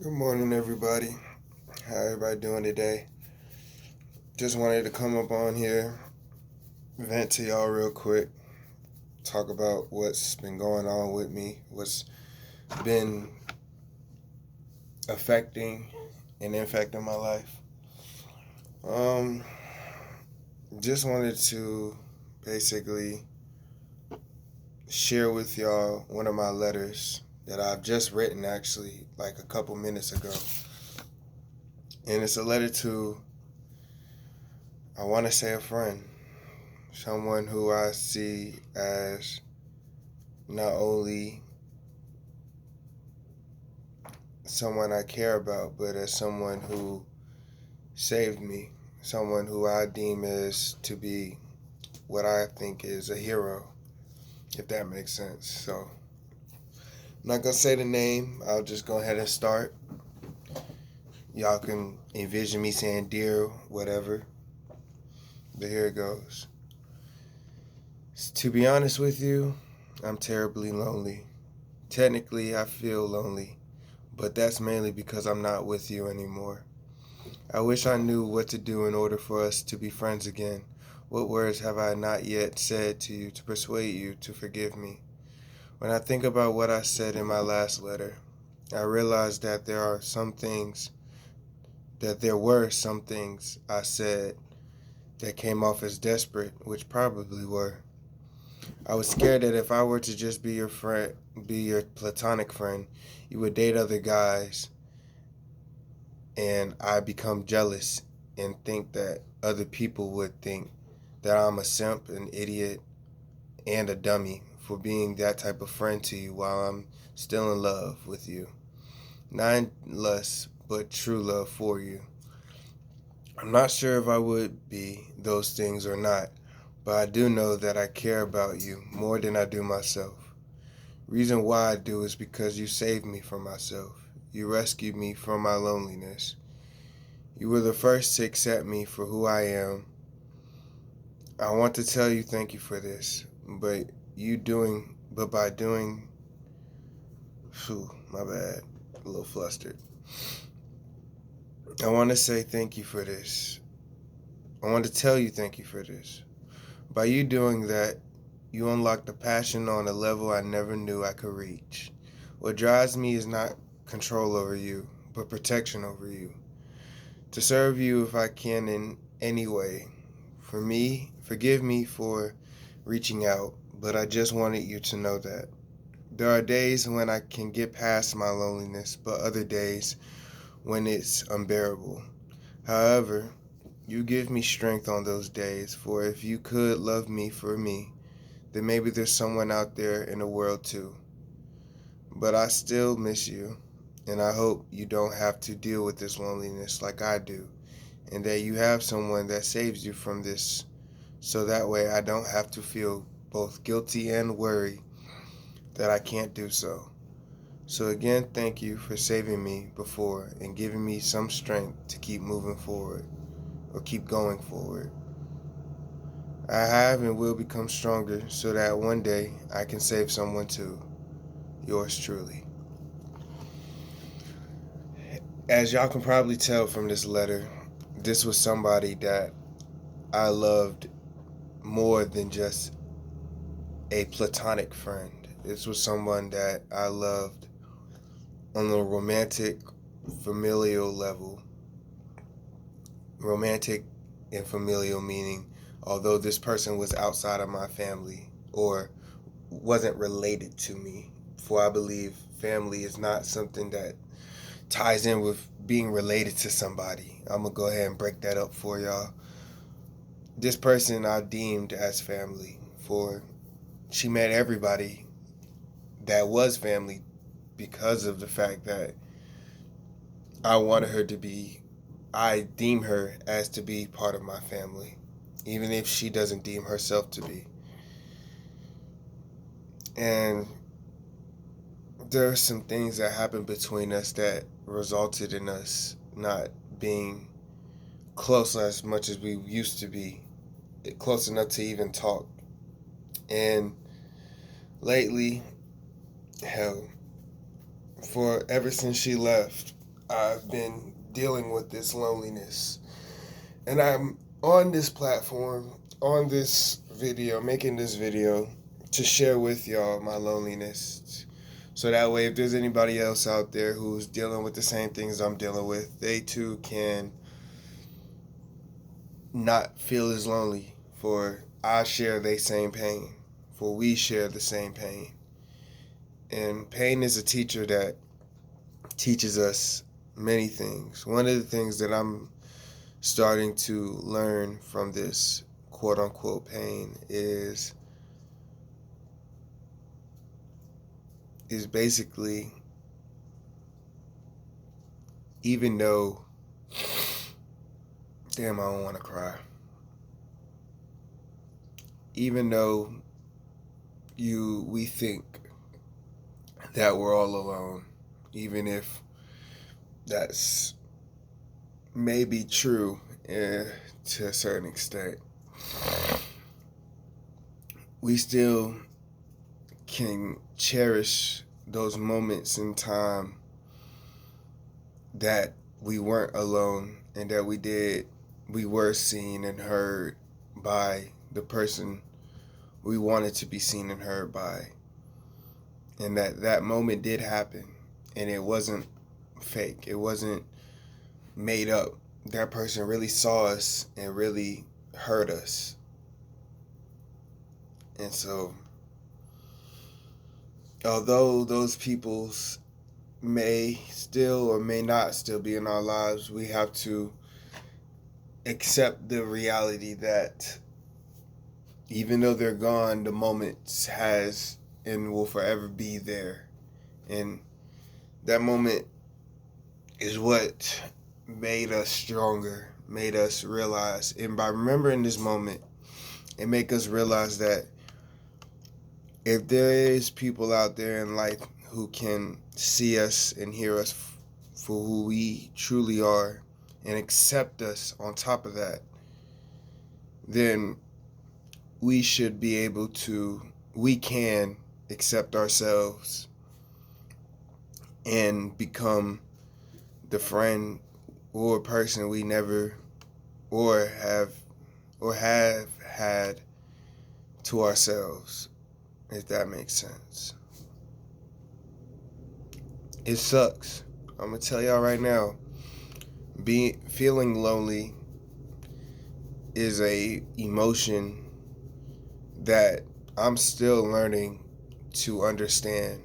Good morning, everybody. How everybody doing today? Just wanted to come up on here, vent to y'all real quick, talk about what's been going on with me, what's been affecting and infecting my life. Um, just wanted to basically share with y'all one of my letters that I've just written actually like a couple minutes ago. And it's a letter to, I want to say, a friend, someone who I see as not only someone I care about, but as someone who saved me, someone who I deem as to be what I think is a hero, if that makes sense. So, I'm not gonna say the name, I'll just go ahead and start. Y'all can envision me saying dear, whatever, but here it goes. To be honest with you, I'm terribly lonely. Technically, I feel lonely, but that's mainly because I'm not with you anymore. I wish I knew what to do in order for us to be friends again. What words have I not yet said to you to persuade you to forgive me? When I think about what I said in my last letter, I realize that there were some things I said that came off as desperate, which probably were. I was scared that if I were to just be your friend, be your platonic friend, you would date other guys and I become jealous and think that other people would think that I'm a simp, an idiot, and a dummy for being that type of friend to you while I'm still in love with you. Not lust, but true love for you. I'm not sure if I would be those things or not, but I do know that I care about you more than I do myself. Reason why I do is because you saved me from myself. You rescued me from my loneliness. You were the first to accept me for who I am. I want to tell you thank you for this, but by doing, phew, my bad, a little flustered. I want to say thank you for this. I want to tell you thank you for this. By you doing that, you unlocked a passion on a level I never knew I could reach. What drives me is not control over you, but protection over you. To serve you if I can in any way. For me, forgive me for reaching out, but I just wanted you to know that. There are days when I can get past my loneliness, but other days when it's unbearable. However, you give me strength on those days, for if you could love me for me, then maybe there's someone out there in the world too. But I still miss you, and I hope you don't have to deal with this loneliness like I do, and that you have someone that saves you from this, so that way I don't have to feel both guilty and worry that I can't do so. So again, thank you for saving me before and giving me some strength to keep moving forward or keep going forward. I have and will become stronger so that one day I can save someone too. Yours truly. As y'all can probably tell from this letter, this was somebody that I loved more than just a platonic friend. This was someone that I loved on a romantic, familial level. Romantic and familial meaning, although this person was outside of my family or wasn't related to me. For I believe family is not something that ties in with being related to somebody. I'm gonna go ahead and break that up for y'all. This person I deemed as family, for she met everybody that was family because of the fact that I wanted her to be, I deem her as to be part of my family, even if she doesn't deem herself to be. And there are some things that happened between us that resulted in us not being close as much as we used to be, close enough to even talk. And lately, hell, for ever since she left, I've been dealing with this loneliness. And I'm on this platform, on this video, making this video to share with y'all my loneliness. So that way, if there's anybody else out there who's dealing with the same things I'm dealing with, they too can not feel as lonely. For I share the same pain. For we share the same pain. And pain is a teacher that teaches us many things. One of the things that I'm starting to learn from this quote unquote pain is basically, even though, damn, I don't want to cry. Even though we think that we're all alone, even if that's maybe true to a certain extent, we still can cherish those moments in time that we weren't alone and that we were seen and heard by the person we wanted to be seen and heard by. And that moment did happen, and it wasn't fake. It wasn't made up. That person really saw us and really heard us. And so, although those peoples may still or may not still be in our lives, we have to accept the reality that even though they're gone, the moment has and will forever be there. And that moment is what made us stronger, made us realize. And by remembering this moment, it make us realize that if there is people out there in life who can see us and hear us for who we truly are and accept us on top of that, then we should be able to, we can accept ourselves and become the friend or person we never or have had to ourselves, if that makes sense. It sucks. I'm gonna tell y'all right now, feeling lonely is a emotion that I'm still learning to understand,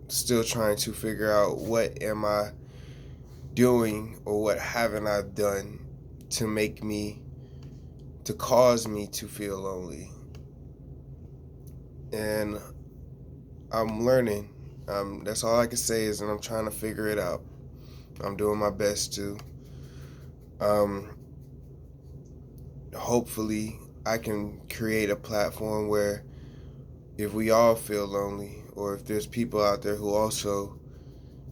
still trying to figure out what am I doing or what haven't I done to cause me to feel lonely. And I'm learning. That's all I can say is that I'm trying to figure it out. I'm doing my best to. Hopefully, I can create a platform where if we all feel lonely, or if there's people out there who also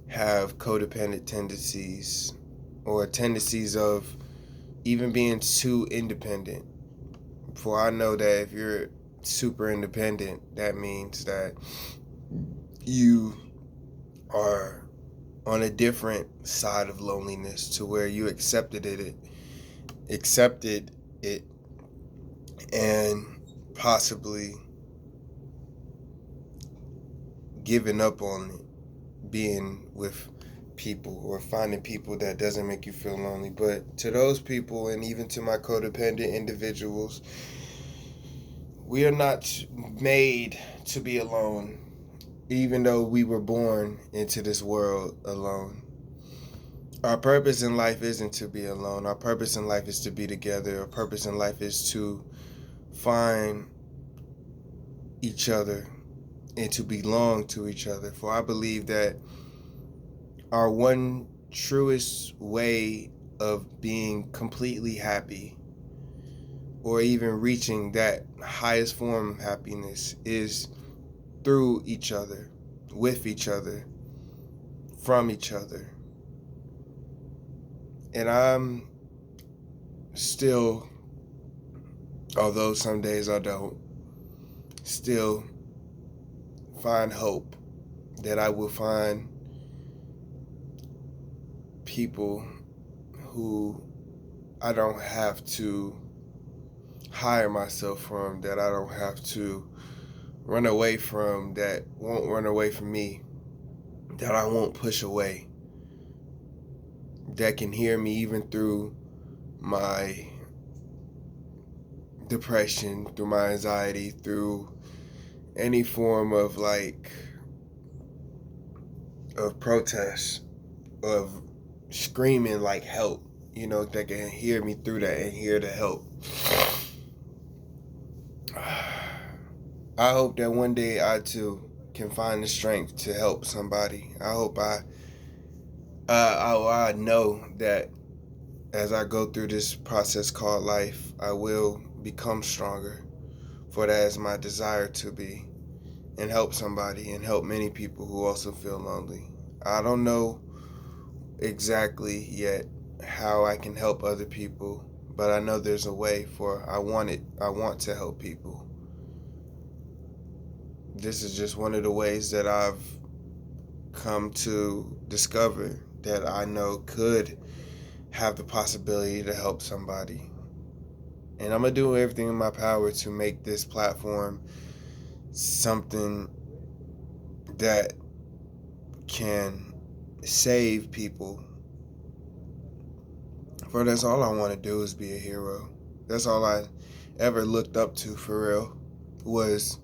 have codependent tendencies, or tendencies of even being too independent. For I know that if you're super independent, that means that you are on a different side of loneliness, to where you accepted it and possibly giving up on it, being with people or finding people that doesn't make you feel lonely. But to those people, and even to my codependent individuals, we are not made to be alone, even though we were born into this world alone. Our purpose in life isn't to be alone. Our purpose in life is to be together. Our purpose in life is to find each other and to belong to each other. For I believe that our one truest way of being completely happy, or even reaching that highest form of happiness, is through each other, with each other, from each other. And I'm still, although some days I don't, still find hope that I will find people who I don't have to hire myself from, that I don't have to run away from, that won't run away from me, that I won't push away, that can hear me even through my depression, through my anxiety, through any form of protest, of screaming like help, that can hear me through that and hear the help. I hope that one day I too can find the strength to help somebody. I hope I know that as I go through this process called life, I will become stronger, for that is my desire to be, and help somebody and help many people who also feel lonely. I don't know exactly yet how I can help other people, but I know there's a way, for I want to help people. This is just one of the ways that I've come to discover that I know could have the possibility to help somebody. And I'm going to do everything in my power to make this platform something that can save people. For that's all I want to do, is be a hero. That's all I ever looked up to, for real, was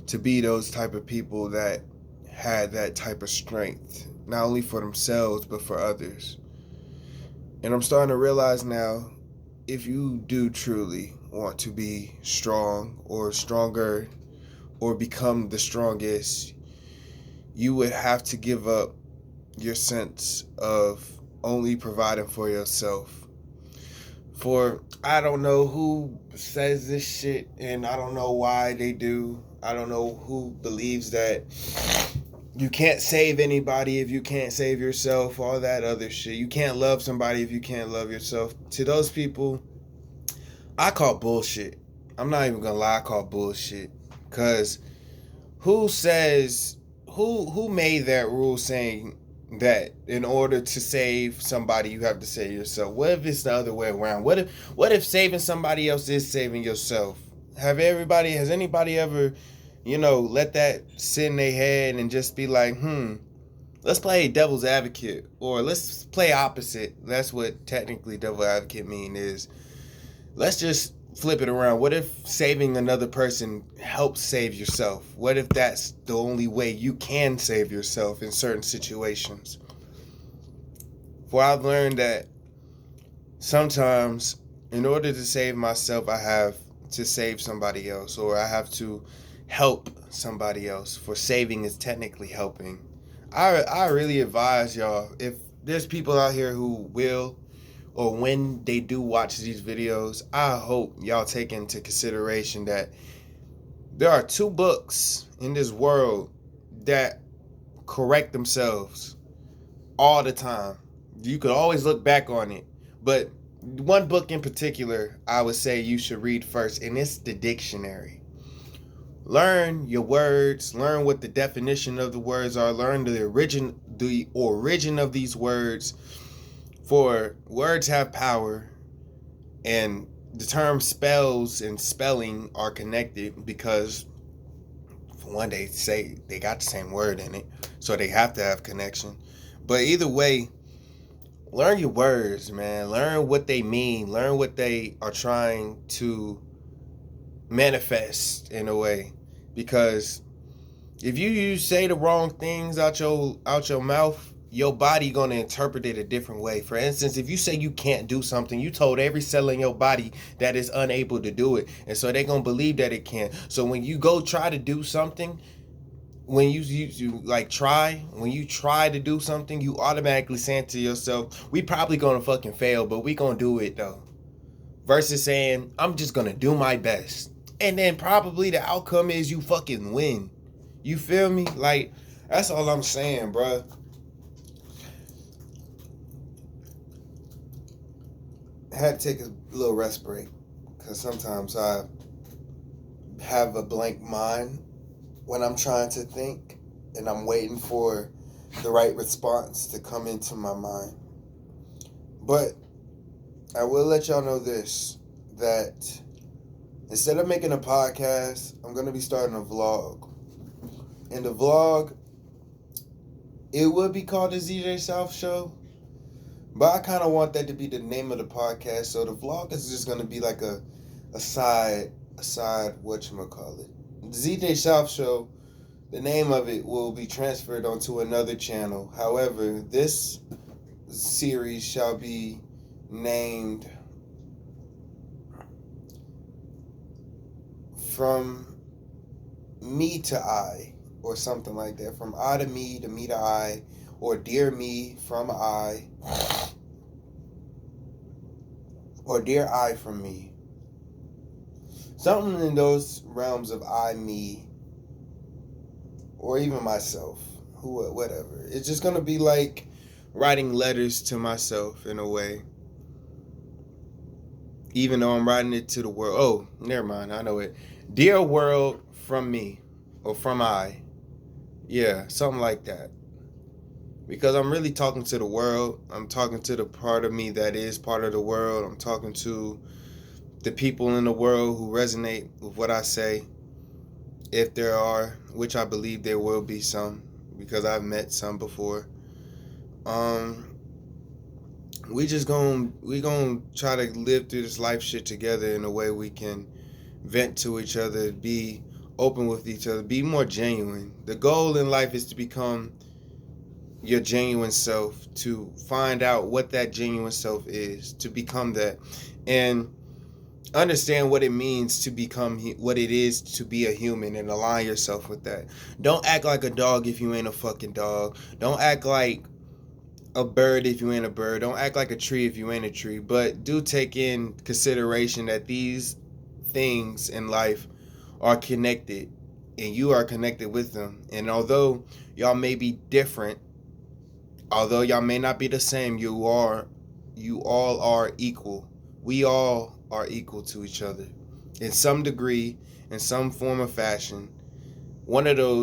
to be those type of people that had that type of strength, not only for themselves, but for others. And I'm starting to realize now, if you do truly want to be strong or stronger or become the strongest, you would have to give up your sense of only providing for yourself. For I don't know who says this shit, and I don't know why they do. I don't know who believes that you can't save anybody if you can't save yourself, all that other shit. You can't love somebody if you can't love yourself. To those people, I call bullshit. I'm not even gonna lie, I call bullshit. Cause who made that rule saying that in order to save somebody you have to save yourself? What if it's the other way around? What if saving somebody else is saving yourself? Has anybody ever, let that sit in their head and just be like, let's play devil's advocate, or let's play opposite. That's what technically devil advocate mean is. Let's just flip it around. What if saving another person helps save yourself? What if that's the only way you can save yourself in certain situations? For I've learned that sometimes in order to save myself, I have to save somebody else, or I have to help somebody else, for saving is technically helping. I really advise y'all, if there's people out here who will, or when they do watch these videos, I hope y'all take into consideration that there are 2 books in this world that correct themselves all the time. You could always look back on it, but one book in particular I would say you should read first, and it's the dictionary. Learn your words, learn what the definition of the words are, learn the origin of these words. For words have power, and the term spells and spelling are connected because, for one, they say they got the same word in it, so they have to have connection. But either way, learn your words, man. Learn what they mean. Learn what they are trying to manifest in a way. Because if you say the wrong things out your mouth, your body gonna interpret it a different way. For instance, if you say you can't do something, you told every cell in your body that is unable to do it, and so they're gonna believe that it can. So when you go try to do something, when you try to do something, you automatically saying to yourself, we probably gonna fucking fail, but we gonna do it though. Versus saying, I'm just gonna do my best, and then probably the outcome is you fucking win. You feel me? Like, that's all I'm saying, bruh. I had to take a little rest break, because sometimes I have a blank mind when I'm trying to think, and I'm waiting for the right response to come into my mind. But I will let y'all know this, that instead of making a podcast, I'm going to be starting a vlog. And the vlog, it would be called the ZJ South Show, but I kind of want that to be the name of the podcast. So the vlog is just going to be like a side whatchamacallit. The ZJ South Show, the name of it will be transferred onto another channel. However, this series shall be named From Me to I, or something like that. From I to me to I, or Dear Me from I, or Dear I from Me. Something in those realms of I, me, or even myself, whatever. It's just gonna be like writing letters to myself in a way. Even though I'm writing it to the world. Oh, never mind, I know it. Dear world, from me, or from I. Yeah, something like that. Because I'm really talking to the world. I'm talking to the part of me that is part of the world. I'm talking to the people in the world who resonate with what I say. If there are, which I believe there will be some, because I've met some before. We gonna try to live through this life shit together in a way we can vent to each other, be open with each other, be more genuine. The goal in life is to become your genuine self, to find out what that genuine self is, to become that, and understand what it means to become what it is to be a human, and align yourself with that. Don't act like a dog if you ain't a fucking dog. Don't act like a bird if you ain't a bird. Don't act like a tree if you ain't a tree. But do take in consideration that these things in life are connected, and you are connected with them. And although y'all may be different, although y'all may not be the same, you all are equal. We all are equal to each other in some degree, in some form or fashion. One of the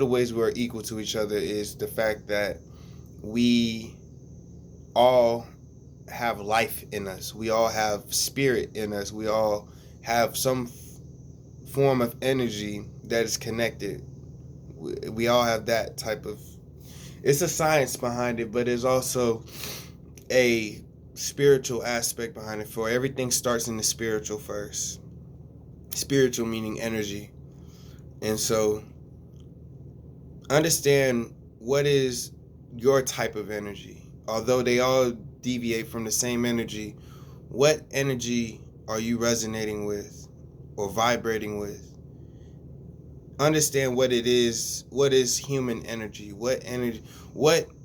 ways we're equal to each other is the fact that we all have life in us. We all have spirit in us. We all have some form of energy that is connected. We all have that type of, it's a science behind it, but there's also a spiritual aspect behind it. For everything starts in the spiritual first. Spiritual meaning energy. And so understand what is your type of energy. Although they all deviate from the same energy, what energy are you resonating with or vibrating with? Understand what it is. What is human energy? What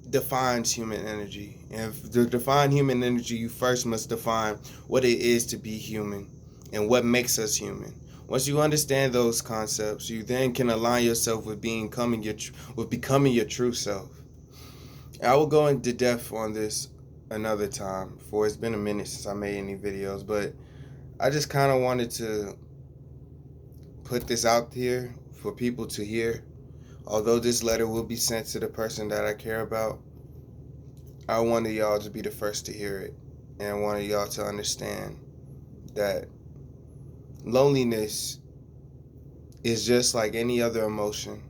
defines human energy? And to define human energy, you first must define what it is to be human and what makes us human. Once you understand those concepts, you then can align yourself with becoming your true self. I will go into depth on this another time, for it's been a minute since I made any videos, but I just kind of wanted to put this out here for people to hear. Although this letter will be sent to the person that I care about, I wanted y'all to be the first to hear it, and I wanted y'all to understand that loneliness is just like any other emotion.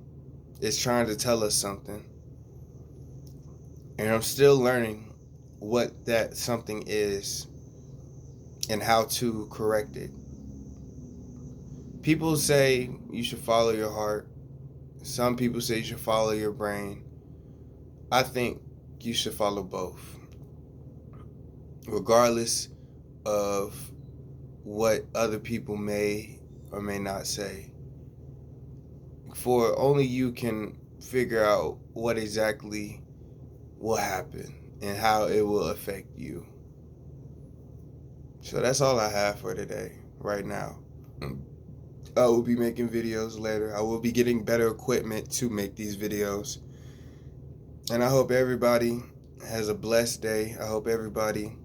It's trying to tell us something. And I'm still learning what that something is and how to correct it. People say you should follow your heart. Some people say you should follow your brain. I think you should follow both, regardless of what other people may or may not say. For only you can figure out what exactly will happen and how it will affect you. So that's all I have for today, right now. I will be making videos later. I will be getting better equipment to make these videos. And I hope everybody has a blessed day. I hope everybody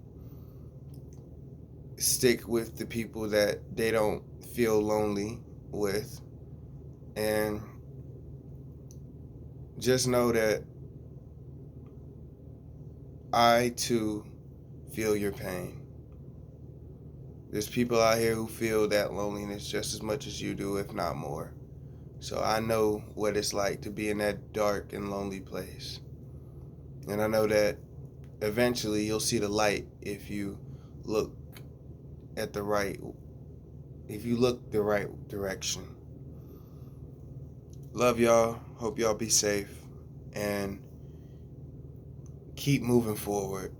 stick with the people that they don't feel lonely with. And just know that I too feel your pain. There's people out here who feel that loneliness just as much as you do, if not more. So I know what it's like to be in that dark and lonely place. And I know that eventually you'll see the light if you look at the right if you look the right direction. Love y'all. Hope y'all be safe and keep moving forward.